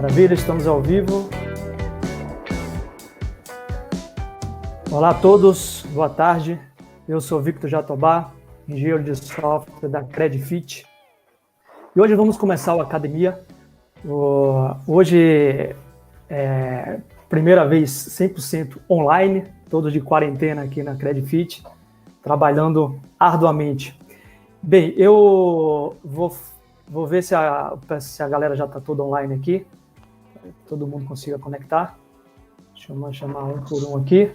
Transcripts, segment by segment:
Maravilha, estamos ao vivo. Olá a todos, boa tarde. Eu sou Victor Jatobá, engenheiro de software da Credfit. E hoje vamos começar o Academia. Hoje é primeira vez 100% online, todos de quarentena aqui na Credfit, trabalhando arduamente. Bem, eu vou ver se a galera já está toda online aqui. Todo mundo consiga conectar. Deixa eu chamar um por um aqui.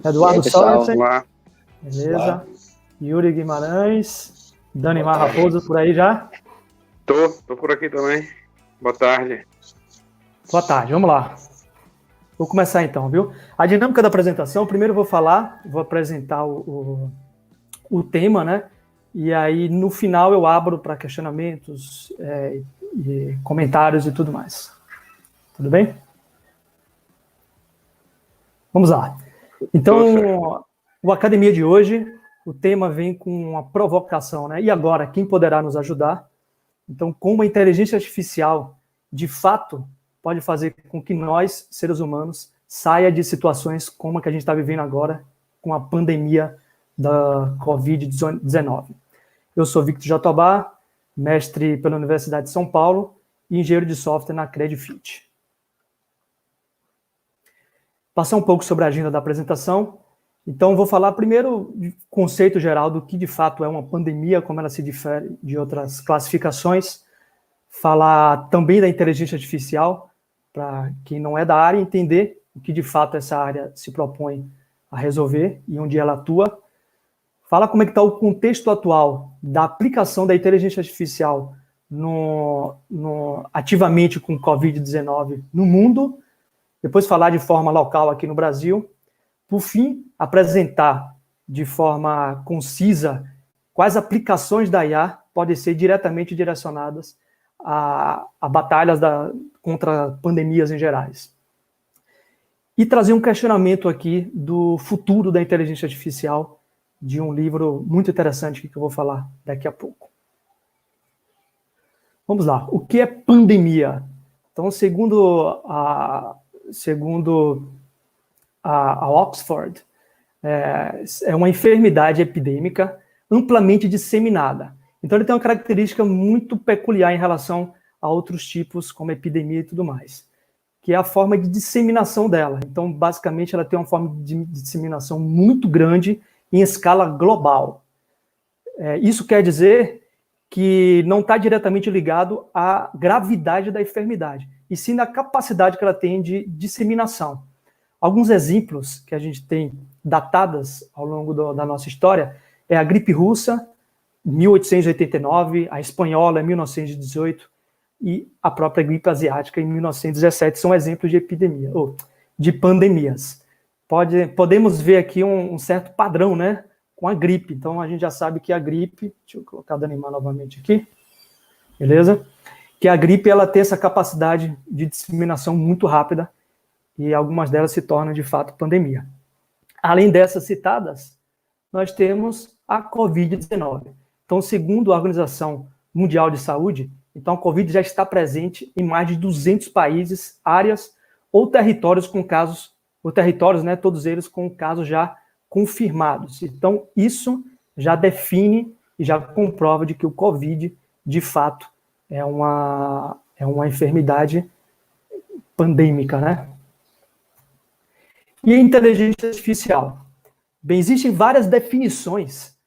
Eduardo Sorensen. Beleza. Olá. Yuri Guimarães. Danimar Raposo, por aí já? Tô por aqui também. Boa tarde. Boa tarde, vamos lá. Vou começar então, viu? A dinâmica da apresentação, primeiro eu vou apresentar o tema, né? E aí no final eu abro para questionamentos, e comentários e tudo mais. Tudo bem? Vamos lá. Então, o Academia de hoje, o tema vem com uma provocação, né? E agora, quem poderá nos ajudar? Então, como a inteligência artificial, de fato, pode fazer com que nós, seres humanos, saia de situações como a que a gente está vivendo agora, com a pandemia da Covid-19. Eu sou Victor Jatobá, mestre pela Universidade de São Paulo e engenheiro de software na Credfit. Passar um pouco sobre a agenda da apresentação. Então, vou falar primeiro do conceito geral do que de fato é uma pandemia, como ela se difere de outras classificações. Falar também da inteligência artificial, para quem não é da área entender o que de fato essa área se propõe a resolver e onde ela atua. Fala como é que está o contexto atual da aplicação da inteligência artificial ativamente com o Covid-19 no mundo. Depois falar de forma local aqui no Brasil. Por fim, apresentar de forma concisa quais aplicações da IA podem ser diretamente direcionadas a batalhas contra pandemias em gerais. E trazer um questionamento aqui do futuro da inteligência artificial, de um livro muito interessante que eu vou falar daqui a pouco. Vamos lá. O que é pandemia? Então, segundo a Oxford, é uma enfermidade epidêmica amplamente disseminada. Então, ele tem uma característica muito peculiar em relação a outros tipos, como epidemia e tudo mais, que é a forma de disseminação dela. Então, basicamente, ela tem uma forma de disseminação muito grande em escala global. Isso quer dizer que não está diretamente ligado à gravidade da enfermidade, e sim na capacidade que ela tem de disseminação. Alguns exemplos que a gente tem datadas ao longo da nossa história é a gripe russa, 1889, a espanhola, 1918, e a própria gripe asiática, em 1917, são exemplos de epidemia, ou de pandemias. Podemos ver aqui um certo padrão, né, com a gripe. Então, a gente já sabe que a gripe... Deixa eu colocar o Danimar novamente aqui. Beleza? Que a gripe, ela tem essa capacidade de disseminação muito rápida e algumas delas se tornam, de fato, pandemia. Além dessas citadas, nós temos a Covid-19. Então, segundo a Organização Mundial de Saúde, então a Covid já está presente em mais de 200 países, áreas ou territórios com casos, né, todos eles com casos já confirmados. Então, isso já define e já comprova de que o Covid, de fato, é uma enfermidade pandêmica, né? E a inteligência artificial? Bem, existem várias definições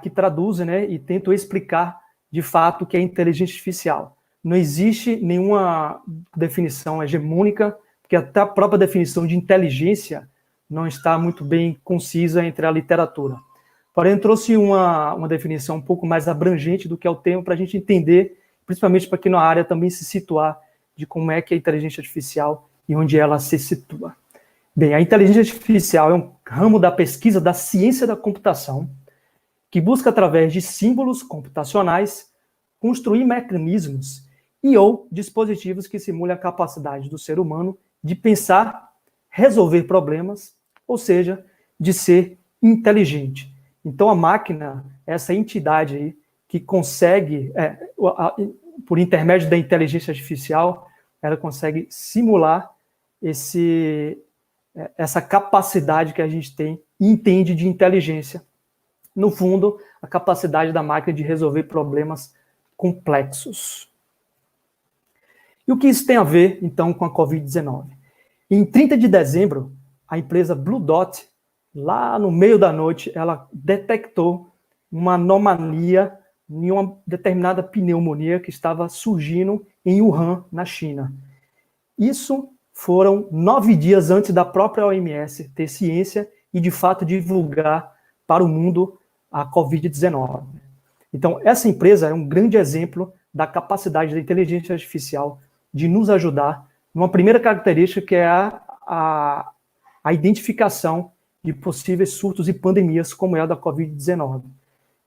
que traduzem, né, e tentam explicar, de fato, o que é inteligência artificial. Não existe nenhuma definição hegemônica, porque até a própria definição de inteligência não está muito bem concisa entre a literatura. Porém, trouxe uma definição um pouco mais abrangente do que é o termo para a gente entender, principalmente para quem na área também se situar de como é que é a inteligência artificial e onde ela se situa. Bem, a inteligência artificial é um ramo da pesquisa da ciência da computação que busca, através de símbolos computacionais, construir mecanismos ou dispositivos que simulem a capacidade do ser humano de pensar, resolver problemas, ou seja, de ser inteligente. Então, a máquina, essa entidade aí, que consegue... por intermédio da inteligência artificial, ela consegue simular essa capacidade que a gente tem e entende de inteligência. No fundo, a capacidade da máquina de resolver problemas complexos. E o que isso tem a ver, então, com a Covid-19? Em 30 de dezembro, a empresa Blue Dot, lá no meio da noite, ela detectou uma anomalia em uma determinada pneumonia que estava surgindo em Wuhan, na China. Isso foram 9 dias antes da própria OMS ter ciência e, de fato, divulgar para o mundo a Covid-19. Então, essa empresa é um grande exemplo da capacidade da inteligência artificial de nos ajudar numa primeira característica, que é a identificação de possíveis surtos e pandemias, como é a da Covid-19.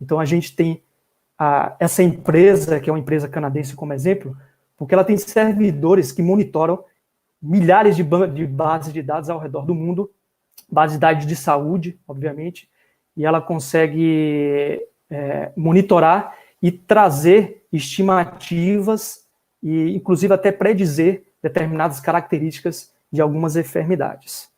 Então, a gente tem essa empresa, que é uma empresa canadense como exemplo, porque ela tem servidores que monitoram milhares de bases de dados ao redor do mundo, bases de dados de saúde, obviamente, e ela consegue monitorar e trazer estimativas e, inclusive, até predizer determinadas características de algumas enfermidades.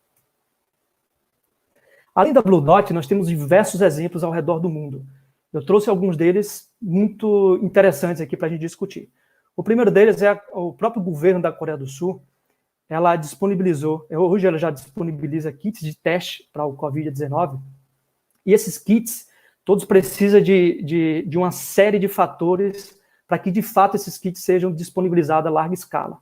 Além da Blue Dot, nós temos diversos exemplos ao redor do mundo. Eu trouxe alguns deles muito interessantes aqui para a gente discutir. O primeiro deles é o próprio governo da Coreia do Sul. Ela disponibilizou, hoje ela já disponibiliza kits de teste para o Covid-19, e esses kits, todos precisam de uma série de fatores para que, de fato, esses kits sejam disponibilizados a larga escala.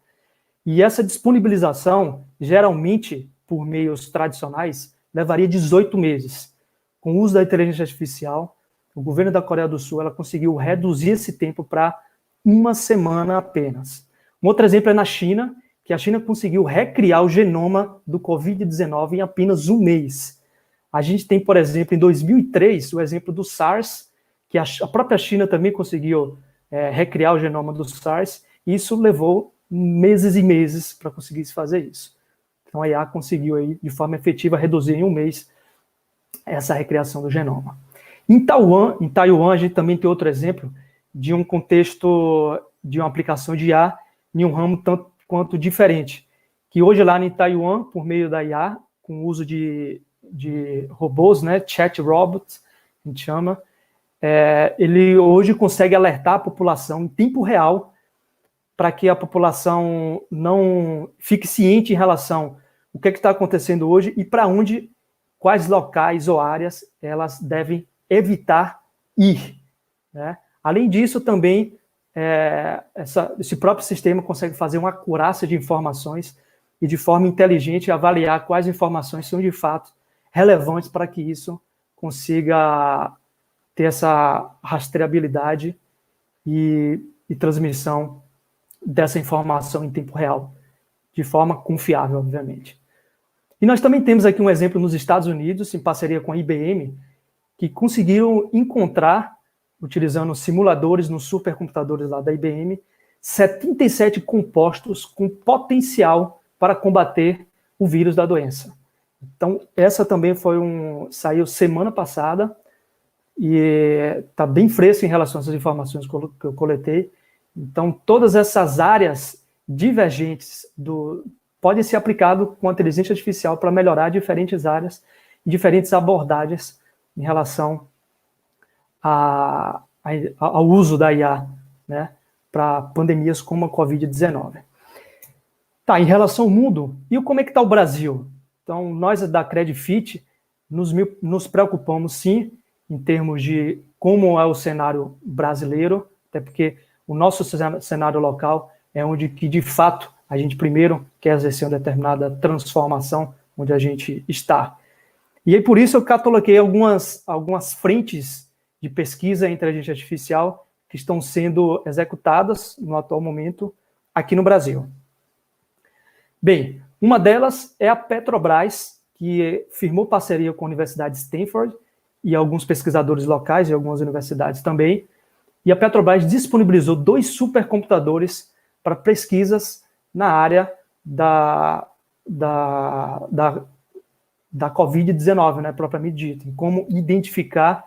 E essa disponibilização, geralmente, por meios tradicionais, levaria 18 meses. Com o uso da inteligência artificial, o governo da Coreia do Sul ela conseguiu reduzir esse tempo para 1 semana apenas. Um outro exemplo é na China, que a China conseguiu recriar o genoma do Covid-19 em apenas 1 mês. A gente tem, por exemplo, em 2003, o exemplo do SARS, que a própria China também conseguiu recriar o genoma do SARS, e isso levou meses e meses para conseguir fazer isso. Então a IA conseguiu, aí, de forma efetiva, reduzir em 1 mês essa recriação do genoma. Em Taiwan, a gente também tem outro exemplo de um contexto de uma aplicação de IA em um ramo tanto quanto diferente, que hoje lá em Taiwan, por meio da IA, com o uso de robôs, né, chat robots, a gente chama, ele hoje consegue alertar a população em tempo real para que a população não fique ciente em relação ao que está acontecendo hoje e para onde, quais locais ou áreas elas devem evitar ir, né? Além disso, também, esse próprio sistema consegue fazer uma acurácia de informações e, de forma inteligente, avaliar quais informações são, de fato, relevantes para que isso consiga ter essa rastreabilidade e transmissão dessa informação em tempo real, de forma confiável, obviamente. E nós também temos aqui um exemplo nos Estados Unidos, em parceria com a IBM, que conseguiram encontrar, utilizando simuladores nos supercomputadores lá da IBM, 77 compostos com potencial para combater o vírus da doença. Então, essa também saiu semana passada e está bem fresca em relação a essas informações que eu coletei. Então, todas essas áreas divergentes podem ser aplicadas com a inteligência artificial para melhorar diferentes áreas e diferentes abordagens em relação ao uso da IA, né, para pandemias como a Covid-19. Tá, em relação ao mundo, e como é que está o Brasil? Então, nós da Credifit nos preocupamos, sim, em termos de como é o cenário brasileiro, até porque o nosso cenário local é onde que, de fato, a gente primeiro quer exercer uma determinada transformação onde a gente está. E aí, por isso, eu cataloguei algumas frentes de pesquisa em inteligência artificial que estão sendo executadas no atual momento aqui no Brasil. Bem, uma delas é a Petrobras, que firmou parceria com a Universidade de Stanford e alguns pesquisadores locais e algumas universidades também, e a Petrobras disponibilizou 2 supercomputadores para pesquisas na área da Covid-19, né, propriamente dito, em como identificar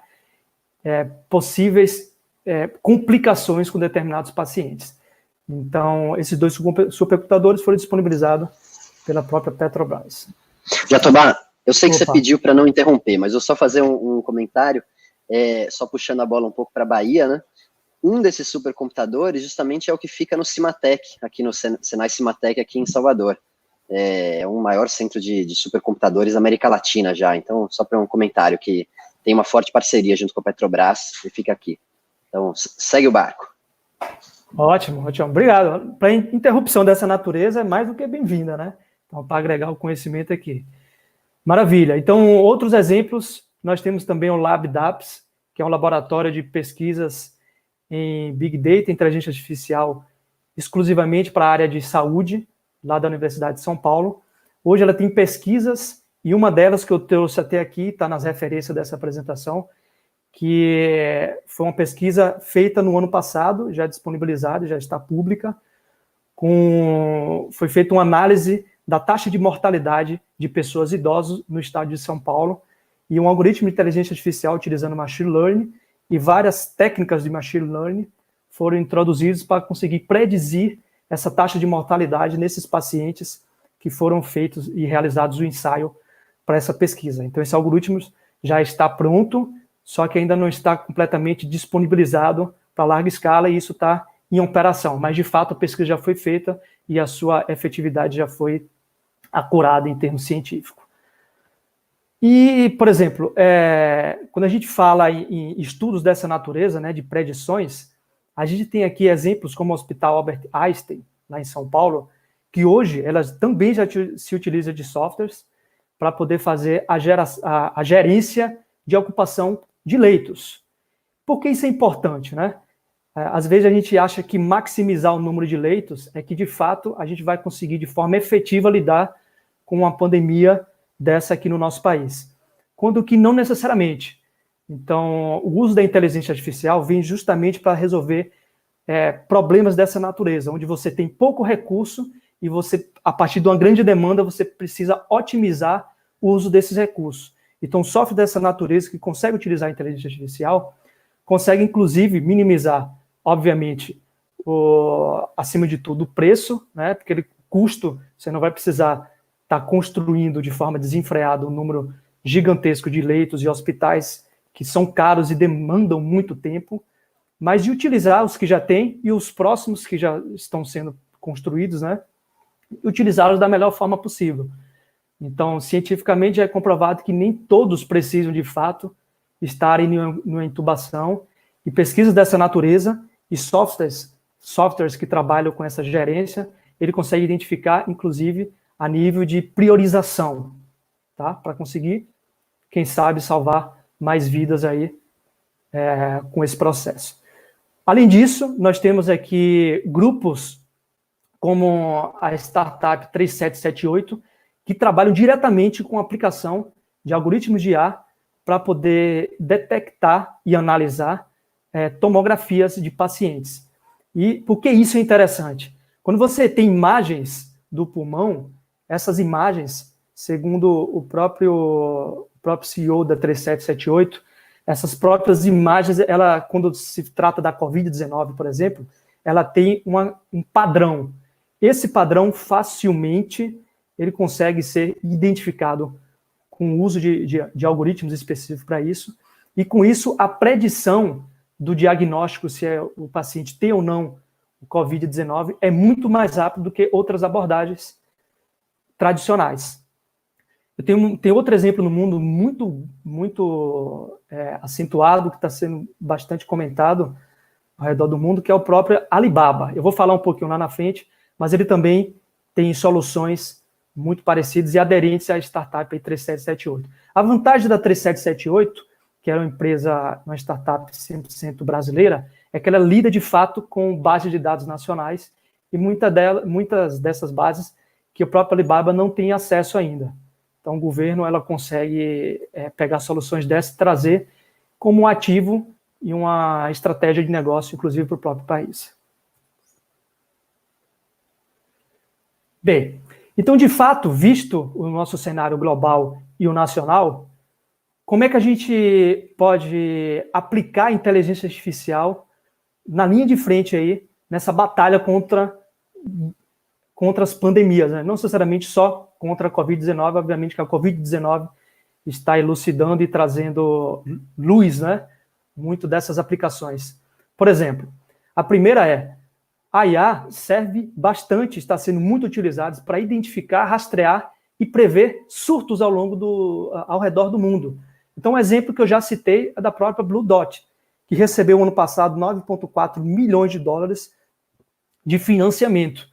possíveis complicações com determinados pacientes. Então, esses 2 supercomputadores foram disponibilizados pela própria Petrobras. Jatobá, eu sei que você pediu para não interromper, mas eu só fazer um comentário, só puxando a bola um pouco para a Bahia, né? Um desses supercomputadores justamente é o que fica no Cimatec, aqui no Senai Cimatec, aqui em Salvador. É o maior centro de supercomputadores da América Latina já. Então, só para um comentário que tem uma forte parceria junto com a Petrobras e fica aqui. Então, segue o barco. Ótimo. Obrigado. Para interrupção dessa natureza é mais do que bem-vinda, né? Então, para agregar o conhecimento aqui. Maravilha. Então, outros exemplos, nós temos também o LabDAPS, que é um laboratório de pesquisas em Big Data, inteligência artificial, exclusivamente para a área de saúde, lá da Universidade de São Paulo. Hoje ela tem pesquisas, e uma delas que eu trouxe até aqui, está nas referências dessa apresentação, que foi uma pesquisa feita no ano passado, já disponibilizada, já está pública, foi feita uma análise da taxa de mortalidade de pessoas idosas no estado de São Paulo, e um algoritmo de inteligência artificial utilizando machine learning e várias técnicas de machine learning foram introduzidas para conseguir predizir essa taxa de mortalidade nesses pacientes que foram feitos e realizados o ensaio para essa pesquisa. Então, esse algoritmo já está pronto, só que ainda não está completamente disponibilizado para larga escala, e isso está em operação. Mas, de fato, a pesquisa já foi feita e a sua efetividade já foi acurada em termos científicos. E, por exemplo, quando a gente fala em estudos dessa natureza, né, de predições, a gente tem aqui exemplos como o Hospital Albert Einstein, lá em São Paulo, que hoje elas também já se utilizam de softwares para poder fazer a gerência de ocupação de leitos. Por que isso é importante, né? Às vezes a gente acha que maximizar o número de leitos é que, de fato, a gente vai conseguir de forma efetiva lidar com uma pandemia dessa aqui no nosso país, quando que não necessariamente. Então, o uso da inteligência artificial vem justamente para resolver problemas dessa natureza, onde você tem pouco recurso e você, a partir de uma grande demanda, você precisa otimizar o uso desses recursos. Então, o software dessa natureza que consegue utilizar a inteligência artificial consegue, inclusive, minimizar, obviamente, acima de tudo, o preço, né? Porque o custo, você não vai precisar estar construindo de forma desenfreada um número gigantesco de leitos e hospitais que são caros e demandam muito tempo, mas de utilizar os que já tem e os próximos que já estão sendo construídos, né? Utilizá-los da melhor forma possível. Então, cientificamente é comprovado que nem todos precisam, de fato, estarem numa intubação, e pesquisas dessa natureza e softwares que trabalham com essa gerência, ele consegue identificar, inclusive, a nível de priorização, tá? Para conseguir, quem sabe, salvar mais vidas aí com esse processo. Além disso, nós temos aqui grupos como a startup 3778, que trabalham diretamente com a aplicação de algoritmos de IA para poder detectar e analisar tomografias de pacientes. E por que isso é interessante? Quando você tem imagens do pulmão, essas imagens, segundo o próprio CEO da 3778, essas próprias imagens, quando se trata da Covid-19, por exemplo, ela tem um padrão. Esse padrão, facilmente, ele consegue ser identificado com o uso de algoritmos específicos para isso, e com isso a predição do diagnóstico, se o paciente tem ou não o Covid-19, é muito mais rápido do que outras abordagens tradicionais. Eu tenho outro exemplo no mundo muito acentuado, que está sendo bastante comentado ao redor do mundo, que é o próprio Alibaba. Eu vou falar um pouquinho lá na frente, mas ele também tem soluções muito parecidas e aderentes à startup 3778. A vantagem da 3778, que é uma startup 100% brasileira, é que ela lida de fato com bases de dados nacionais, e muitas dessas bases que o próprio Alibaba não tem acesso ainda. Então, o governo consegue pegar soluções dessas e trazer como um ativo e uma estratégia de negócio, inclusive, para o próprio país. Bem, então, de fato, visto o nosso cenário global e o nacional, como é que a gente pode aplicar a inteligência artificial na linha de frente aí, nessa batalha contra as pandemias, né? Não necessariamente só contra a Covid-19, obviamente que a Covid-19 está elucidando e trazendo luz, né? Muito dessas aplicações. Por exemplo, a primeira a IA serve bastante, está sendo muito utilizada para identificar, rastrear e prever surtos ao redor do mundo. Então, um exemplo que eu já citei é da própria Blue Dot, que recebeu ano passado 9,4 milhões de dólares de financiamento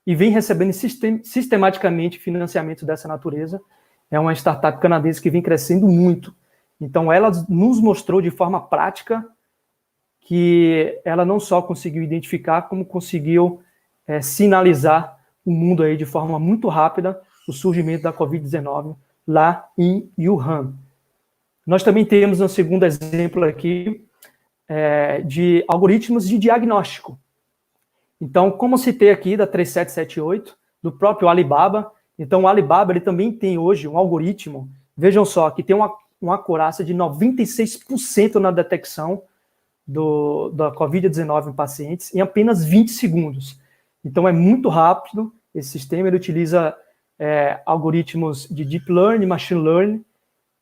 e vem recebendo sistematicamente financiamento dessa natureza. É uma startup canadense que vem crescendo muito. Então, ela nos mostrou de forma prática que ela não só conseguiu identificar, como conseguiu sinalizar o mundo aí de forma muito rápida o surgimento da Covid-19 lá em Wuhan. Nós também temos um segundo exemplo aqui de algoritmos de diagnóstico. Então, como citei aqui da 3778, do próprio Alibaba, então o Alibaba ele também tem hoje um algoritmo, vejam só, que tem uma acurácia de 96% na detecção da Covid-19 em pacientes em apenas 20 segundos. Então, é muito rápido esse sistema, ele utiliza algoritmos de Deep Learning, Machine Learning,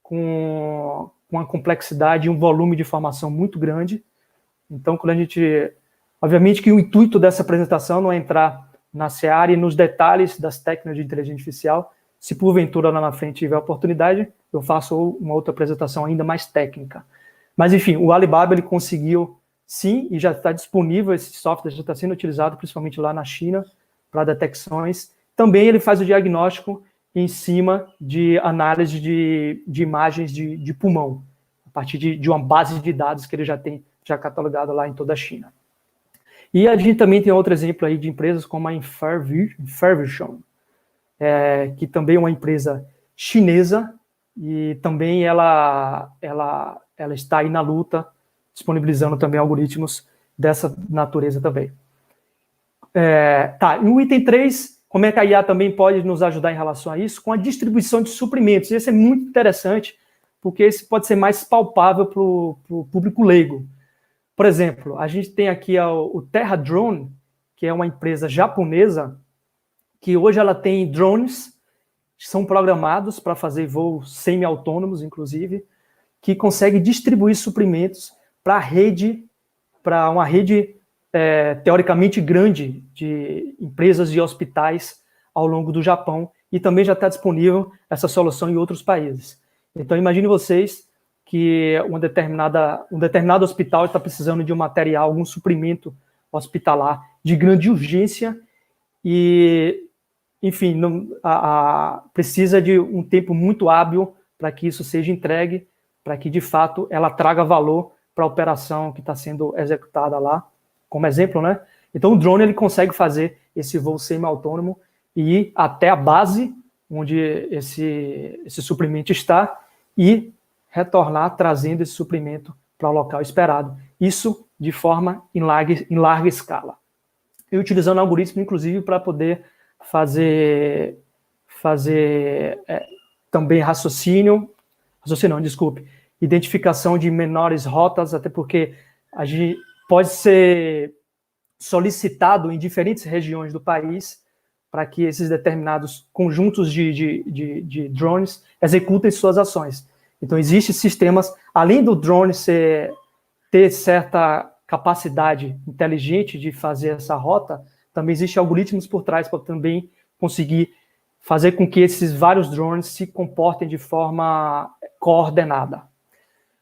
com uma complexidade e um volume de informação muito grande. Então, quando a gente... Obviamente que o intuito dessa apresentação não é entrar na seara e nos detalhes das técnicas de inteligência artificial. Se porventura lá na frente tiver oportunidade, eu faço uma outra apresentação ainda mais técnica. Mas, enfim, o Alibaba ele conseguiu, sim, e já está disponível, esse software já está sendo utilizado principalmente lá na China para detecções. Também ele faz o diagnóstico em cima de análise de imagens de pulmão, a partir de uma base de dados que ele já tem catalogado lá em toda a China. E a gente também tem outro exemplo aí de empresas como a Infervision, que também é uma empresa chinesa e também ela está aí na luta, disponibilizando também algoritmos dessa natureza também. No item 3, como é que a IA também pode nos ajudar em relação a isso? Com a distribuição de suprimentos. Esse é muito interessante, porque esse pode ser mais palpável para o público leigo. Por exemplo, a gente tem aqui o Terra Drone, que é uma empresa japonesa, que hoje ela tem drones que são programados para fazer voos semi-autônomos, inclusive, que consegue distribuir suprimentos para uma rede teoricamente grande de empresas e hospitais ao longo do Japão, e também já está disponível essa solução em outros países. Então, imagine vocês que um determinado hospital está precisando de um material, algum suprimento hospitalar de grande urgência e, enfim, precisa de um tempo muito hábil para que isso seja entregue, para que, de fato, ela traga valor para a operação que está sendo executada lá, como exemplo, né? Então, o drone ele consegue fazer esse voo semi-autônomo e ir até a base onde esse suprimento está e retornar trazendo esse suprimento para o local esperado. Isso de forma em larga escala. E utilizando algoritmos, inclusive, para poder fazer também identificação de menores rotas, até porque a gente pode ser solicitado em diferentes regiões do país para que esses determinados conjuntos de drones executem suas ações. Então, existem sistemas, além do drone ter certa capacidade inteligente de fazer essa rota, também existem algoritmos por trás para também conseguir fazer com que esses vários drones se comportem de forma coordenada.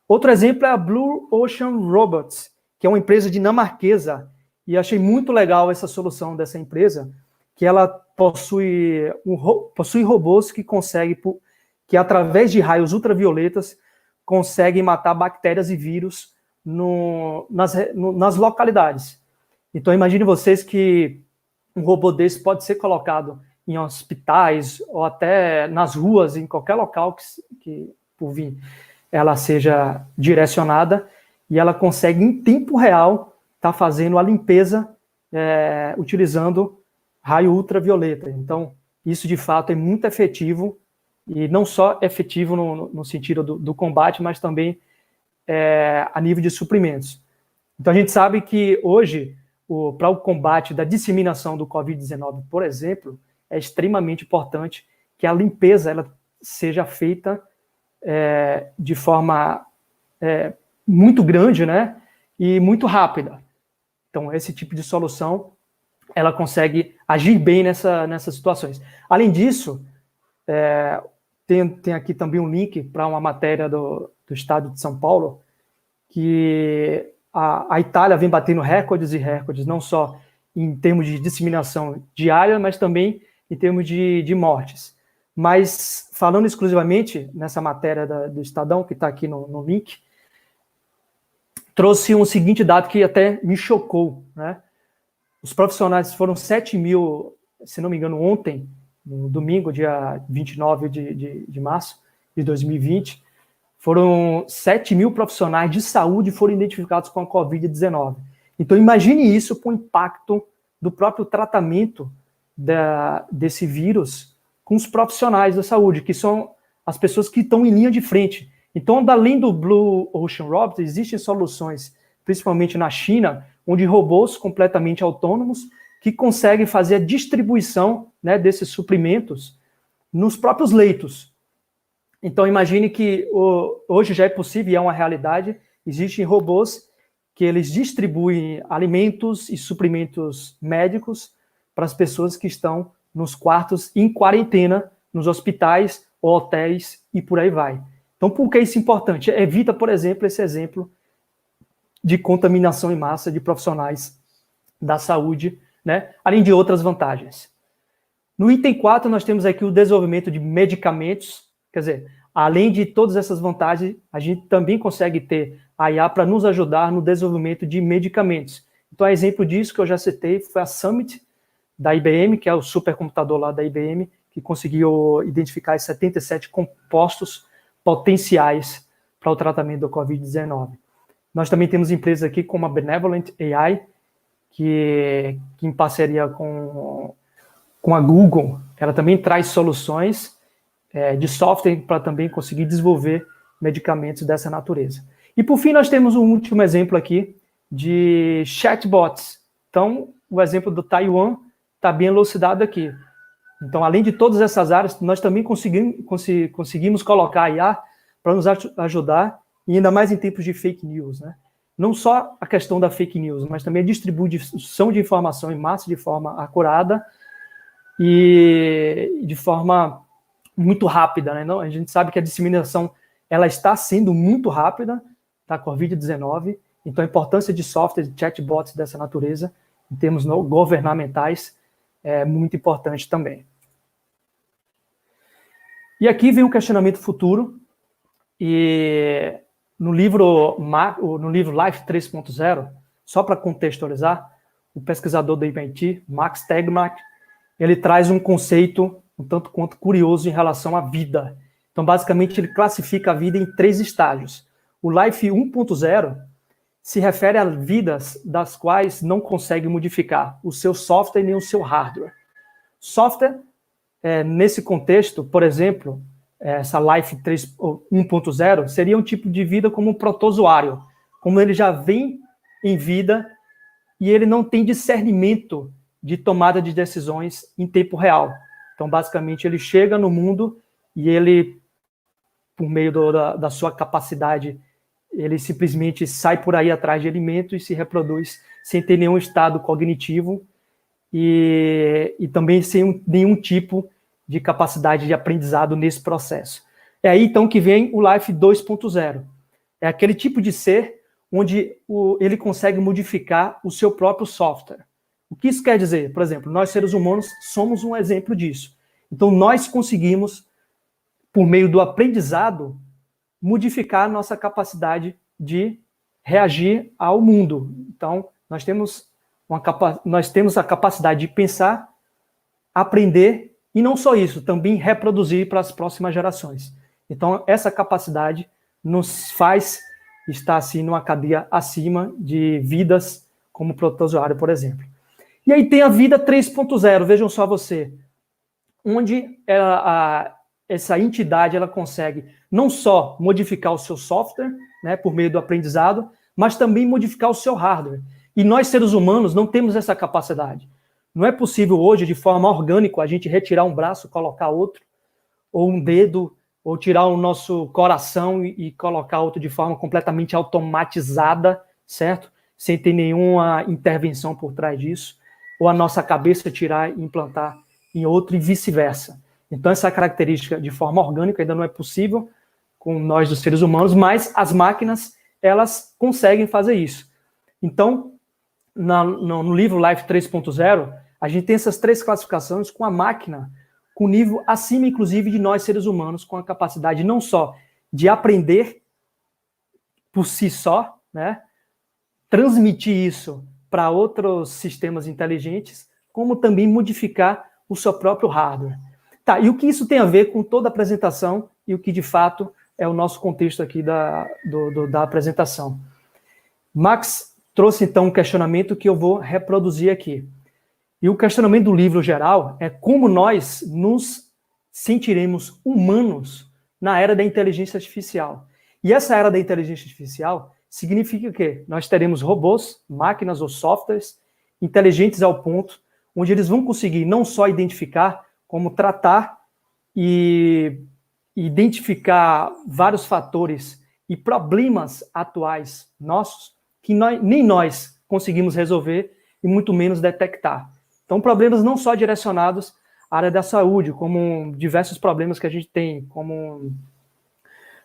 Outro exemplo é a Blue Ocean Robots, que é uma empresa dinamarquesa, e achei muito legal essa solução dessa empresa, que ela possui robôs que através de raios ultravioletas conseguem matar bactérias e vírus nas localidades. Então, imagine vocês que um robô desse pode ser colocado em hospitais ou até nas ruas, em qualquer local que por vir ela seja direcionada, e ela consegue, em tempo real, estar fazendo a limpeza utilizando raio ultravioleta. Então, isso, de fato, é muito efetivo, e não só efetivo no sentido do combate, mas também a nível de suprimentos. Então, a gente sabe que hoje, para o combate da disseminação do Covid-19, por exemplo, é extremamente importante que a limpeza ela seja feita de forma muito grande, né, e muito rápida. Então, esse tipo de solução, ela consegue agir bem nessas situações. Além disso, tem aqui também um link para uma matéria do estado de São Paulo, que a Itália vem batendo recordes e recordes, não só em termos de disseminação diária, mas também em termos de mortes. Mas, falando exclusivamente nessa matéria do Estadão, que está aqui no link, trouxe um seguinte dado que até me chocou, né? Os profissionais foram 7 mil, se não me engano, ontem, no domingo, dia 29 de março de 2020, foram 7 mil profissionais de saúde foram identificados com a Covid-19. Então, imagine isso com o impacto do próprio tratamento desse vírus com os profissionais da saúde, que são as pessoas que estão em linha de frente. Então, além do Blue Ocean Robots, existem soluções, principalmente na China, onde robôs completamente autônomos que conseguem fazer a distribuição, né, desses suprimentos nos próprios leitos. Então, imagine que hoje já é possível, e é uma realidade, existem robôs que eles distribuem alimentos e suprimentos médicos para as pessoas que estão nos quartos em quarentena, nos hospitais, hotéis e por aí vai. Então, por que isso é importante? Evita, por exemplo, esse exemplo de contaminação em massa de profissionais da saúde, né? Além de outras vantagens. No item 4, nós temos aqui o desenvolvimento de medicamentos. Quer dizer, além de todas essas vantagens, a gente também consegue ter a IA para nos ajudar no desenvolvimento de medicamentos. Então, exemplo disso que eu já citei foi a Summit da IBM, que é o supercomputador lá da IBM, que conseguiu identificar 77 compostos potenciais para o tratamento do Covid-19. Nós também temos empresas aqui como a Benevolent AI, que em parceria com a Google, ela também traz soluções de software para também conseguir desenvolver medicamentos dessa natureza. E, por fim, nós temos um último exemplo aqui de chatbots. Então, o exemplo do Taiwan está bem elucidado aqui. Então, além de todas essas áreas, nós também conseguimos colocar a IA para nos ajudar, e ainda mais em tempos de fake news, né? Não só a questão da fake news, mas também a distribuição de informação em massa de forma acurada e de forma muito rápida, né? Não, a gente sabe que a disseminação ela está sendo muito rápida da Covid-19, então a importância de software, de chatbots dessa natureza, em termos governamentais, é muito importante também. E aqui vem um questionamento futuro, e no livro Life 3.0, só para contextualizar, o pesquisador do MIT, Max Tegmark, ele traz um conceito um tanto quanto curioso em relação à vida. Então, basicamente, ele classifica a vida em 3 estágios. O Life 1.0 se refere a vidas das quais não consegue modificar o seu software nem o seu hardware. Software, nesse contexto, por exemplo, essa Life 1.0 seria um tipo de vida como um protozoário, como ele já vem em vida e ele não tem discernimento de tomada de decisões em tempo real. Então, basicamente, ele chega no mundo e ele, por meio da sua capacidade, ele simplesmente sai por aí atrás de alimento e se reproduz sem ter nenhum estado cognitivo e também sem nenhum tipo de capacidade de aprendizado nesse processo. É aí, então, que vem o Life 2.0. É aquele tipo de ser onde ele consegue modificar o seu próprio software. O que isso quer dizer? Por exemplo, nós, seres humanos, somos um exemplo disso. Então, nós conseguimos, por meio do aprendizado, modificar a nossa capacidade de reagir ao mundo. Então, nós temos a capacidade de pensar, aprender, e não só isso, também reproduzir para as próximas gerações. Então, essa capacidade nos faz estar, assim, numa cadeia acima de vidas como o protozoário, por exemplo. E aí tem a vida 3.0, vejam só você, onde essa entidade ela consegue não só modificar o seu software, né, por meio do aprendizado, mas também modificar o seu hardware. E nós, seres humanos, não temos essa capacidade. Não é possível hoje, de forma orgânica, a gente retirar um braço, colocar outro, ou um dedo, ou tirar o nosso coração e colocar outro de forma completamente automatizada, certo? Sem ter nenhuma intervenção por trás disso, ou a nossa cabeça tirar e implantar em outro e vice-versa. Então, essa característica de forma orgânica ainda não é possível com nós, dos seres humanos, mas as máquinas, elas conseguem fazer isso. Então, no livro Life 3.0, a gente tem essas 3 classificações com a máquina, com nível acima, inclusive, de nós, seres humanos, com a capacidade não só de aprender por si só, né, transmitir isso para outros sistemas inteligentes, como também modificar o seu próprio hardware. Tá, e o que isso tem a ver com toda a apresentação e o que, de fato, é o nosso contexto aqui da apresentação. Max trouxe, então, um questionamento que eu vou reproduzir aqui. E o questionamento do livro geral é como nós nos sentiremos humanos na era da inteligência artificial. E essa era da inteligência artificial significa que nós teremos robôs, máquinas ou softwares inteligentes ao ponto onde eles vão conseguir não só identificar, como tratar e identificar vários fatores e problemas atuais nossos que nem nós conseguimos resolver e muito menos detectar. Então, problemas não só direcionados à área da saúde, como diversos problemas que a gente tem, como,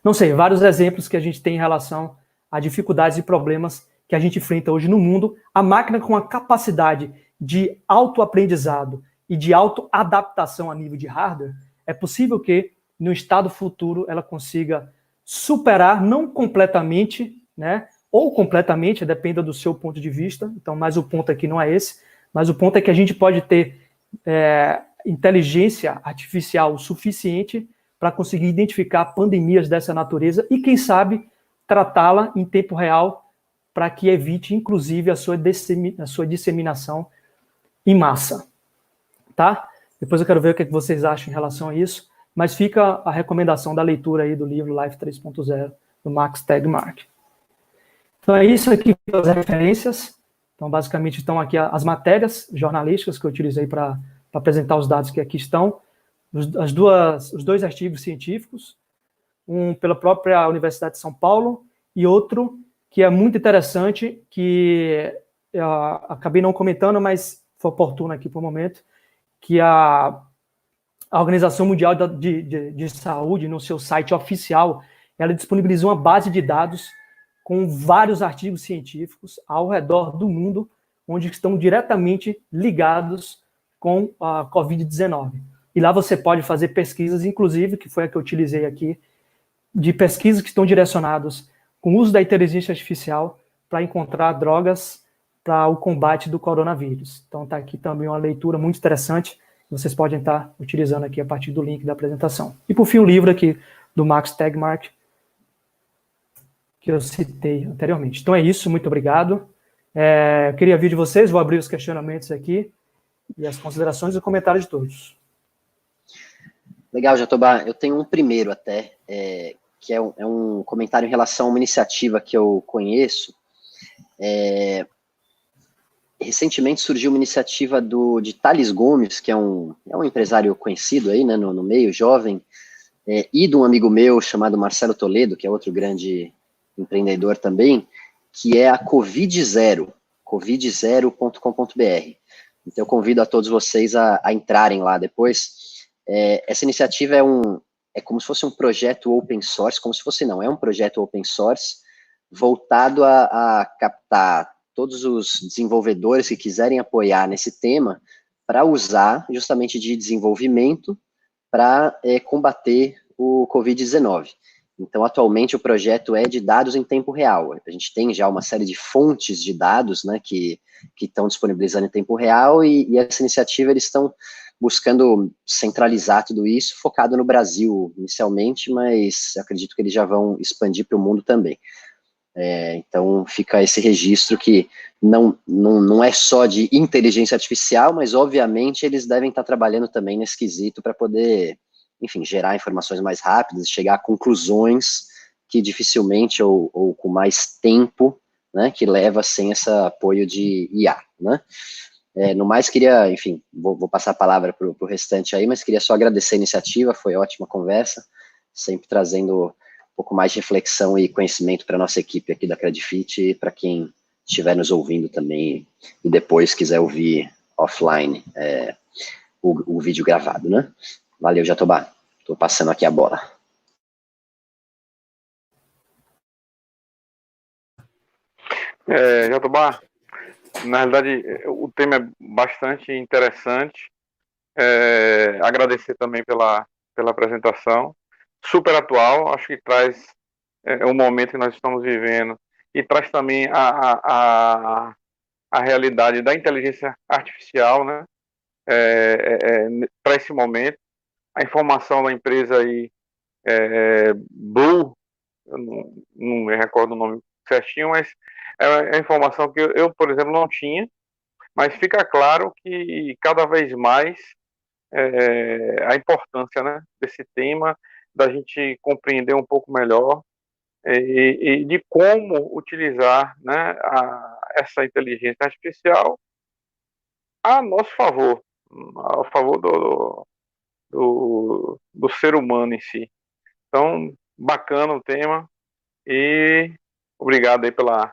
não sei, vários exemplos que a gente tem em relação a dificuldades e problemas que a gente enfrenta hoje no mundo. A máquina com a capacidade de autoaprendizado e de autoadaptação a nível de hardware, é possível que, no estado futuro, ela consiga superar, não completamente, né, ou completamente, depende do seu ponto de vista, então, mas o ponto aqui não é esse, mas o ponto é que a gente pode ter inteligência artificial o suficiente para conseguir identificar pandemias dessa natureza e, quem sabe, tratá-la em tempo real para que evite, inclusive, a sua disseminação em massa. Tá? Depois eu quero ver o que vocês acham em relação a isso, mas fica a recomendação da leitura aí do livro Life 3.0, do Max Tegmark. Então é isso aqui, as referências. Então, basicamente, estão aqui as matérias jornalísticas que eu utilizei para apresentar os dados que aqui estão, os 2 artigos científicos, um pela própria Universidade de São Paulo e outro que é muito interessante, que eu acabei não comentando, mas foi oportuno aqui para o momento, que a Organização Mundial de Saúde, no seu site oficial, ela disponibilizou uma base de dados com vários artigos científicos ao redor do mundo, onde estão diretamente ligados com a Covid-19. E lá você pode fazer pesquisas, inclusive, que foi a que eu utilizei aqui, de pesquisas que estão direcionadas com o uso da inteligência artificial para encontrar drogas para o combate do coronavírus. Então está aqui também uma leitura muito interessante, que vocês podem estar utilizando aqui a partir do link da apresentação. E por fim o livro aqui do Max Tegmark, que eu citei anteriormente. Então é isso, muito obrigado. Eu queria ouvir de vocês, vou abrir os questionamentos aqui, e as considerações e comentários de todos. Legal, Jatobá. Eu tenho um primeiro até, que é um comentário em relação a uma iniciativa que eu conheço. Recentemente surgiu uma iniciativa de Thales Gomes, que é um empresário conhecido aí, né, no meio, jovem, e de um amigo meu chamado Marcelo Toledo, que é outro grande empreendedor também, que é a Covid Zero, covid0.com.br. Então eu convido a todos vocês a entrarem lá depois. Essa iniciativa é como se fosse um projeto open source, é um projeto open source voltado a captar todos os desenvolvedores que quiserem apoiar nesse tema para usar justamente de desenvolvimento para combater o Covid-19. Então, atualmente, o projeto é de dados em tempo real. A gente tem já uma série de fontes de dados, né, que estão disponibilizando em tempo real, e essa iniciativa, eles estão buscando centralizar tudo isso, focado no Brasil inicialmente, mas acredito que eles já vão expandir para o mundo também. Então, fica esse registro que não é só de inteligência artificial, mas, obviamente, eles devem estar trabalhando também nesse quesito para poder, enfim, gerar informações mais rápidas, chegar a conclusões que dificilmente ou com mais tempo né, que leva sem esse apoio de IA, né? No mais, queria, enfim, vou passar a palavra para o restante aí, mas queria só agradecer a iniciativa, foi ótima conversa, sempre trazendo um pouco mais de reflexão e conhecimento para a nossa equipe aqui da Credifit e para quem estiver nos ouvindo também e depois quiser ouvir offline o vídeo gravado, né? Valeu, Jatobá. Estou passando aqui a bola. Jatobá, na realidade, o tema é bastante interessante. Agradecer também pela apresentação. Super atual, acho que traz o momento que nós estamos vivendo e traz também a realidade da inteligência artificial, né? Para esse momento. A informação da empresa aí, Blue, eu não me recordo o nome certinho, mas é a informação que eu, por exemplo, não tinha, mas fica claro que cada vez mais a importância, né, desse tema, da gente compreender um pouco melhor e de como utilizar, né, essa inteligência artificial a nosso favor, a favor do ser humano em si. Então, bacana o tema e obrigado aí pela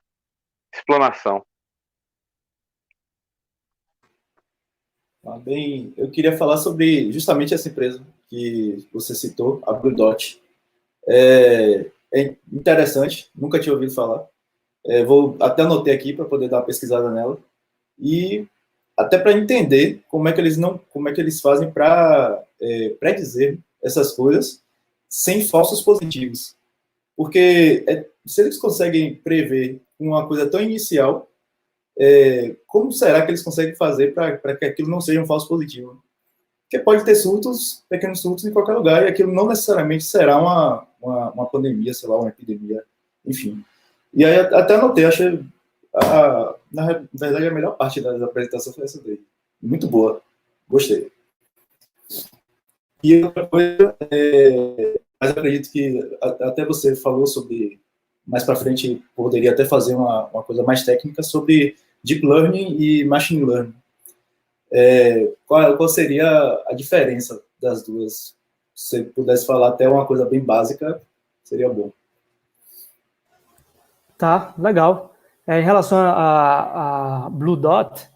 explanação. Bem, eu queria falar sobre justamente essa empresa que você citou, a Blue Dot. É interessante, nunca tinha ouvido falar. Vou até anotei aqui para poder dar uma pesquisada nela e até para entender como é que eles fazem para predizer essas coisas sem falsos positivos. Porque se eles conseguem prever uma coisa tão inicial, como será que eles conseguem fazer para que aquilo não seja um falso positivo? Porque pode ter surtos, pequenos surtos em qualquer lugar, e aquilo não necessariamente será uma pandemia, sei lá, uma epidemia, enfim. E aí até anotei, achei, na verdade, a melhor parte da apresentação foi essa daí. Muito boa, gostei. E outra coisa, mas acredito que até você falou sobre, mais para frente, poderia até fazer uma coisa mais técnica sobre Deep Learning e Machine Learning. Qual seria a diferença das duas? Se você pudesse falar até uma coisa bem básica, seria bom. Tá, legal. Em relação a Blue Dot,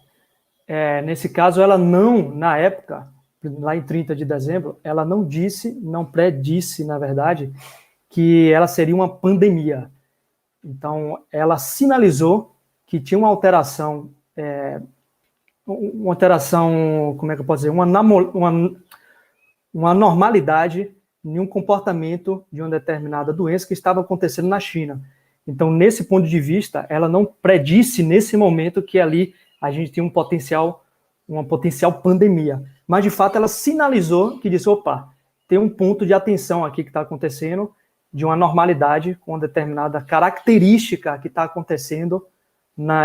nesse caso, ela não, na época, lá em 30 de dezembro, ela não predisse, na verdade, que ela seria uma pandemia. Então, ela sinalizou que tinha uma alteração, como é que eu posso dizer, uma normalidade em um comportamento de uma determinada doença que estava acontecendo na China. Então, nesse ponto de vista, ela não predisse nesse momento que ali a gente tinha uma potencial pandemia. Mas, de fato, ela sinalizou que disse, opa, tem um ponto de atenção aqui que está acontecendo, de uma normalidade com uma determinada característica que está acontecendo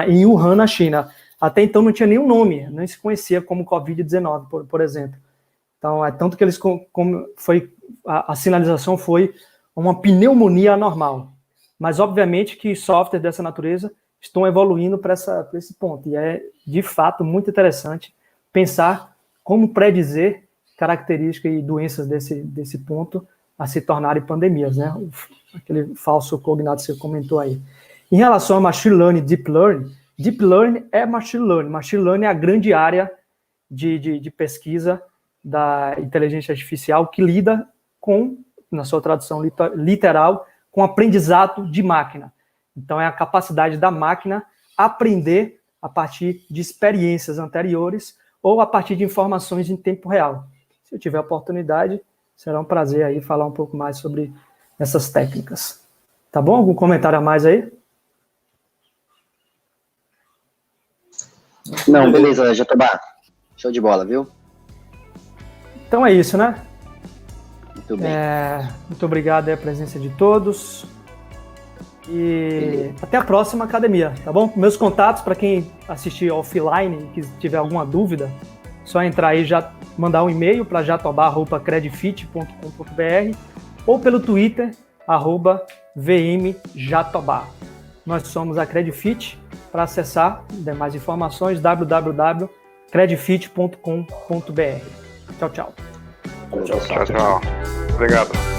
em Wuhan, na China. Até então não tinha nenhum nome, nem se conhecia como Covid-19, por exemplo. Então, tanto que a sinalização foi uma pneumonia anormal. Mas, obviamente, que softwares dessa natureza estão evoluindo para esse ponto. E é, de fato, muito interessante pensar como predizer características e doenças desse ponto a se tornarem pandemias, né? Aquele falso cognado que você comentou aí. Em relação a Machine Learning e Deep Learning é Machine Learning. Machine Learning é a grande área de pesquisa da inteligência artificial que lida com, na sua tradução literal, com aprendizado de máquina. Então, é a capacidade da máquina aprender a partir de experiências anteriores ou a partir de informações em tempo real. Se eu tiver oportunidade, será um prazer aí falar um pouco mais sobre essas técnicas. Tá bom? Algum comentário a mais aí? Não, beleza, Jatobá. Show de bola, viu? Então é isso, né? Muito bem. Muito obrigado aí a presença de todos. E até a próxima academia, tá bom? Meus contatos, para quem assistir offline e tiver alguma dúvida, só entrar aí, já mandar um e-mail para jatobá@credifit.com.br ou pelo Twitter, @vmjatobá. nós somos a Credifit. Para acessar demais informações, www.credifit.com.br. Tchau, tchau. Tchau. Obrigado.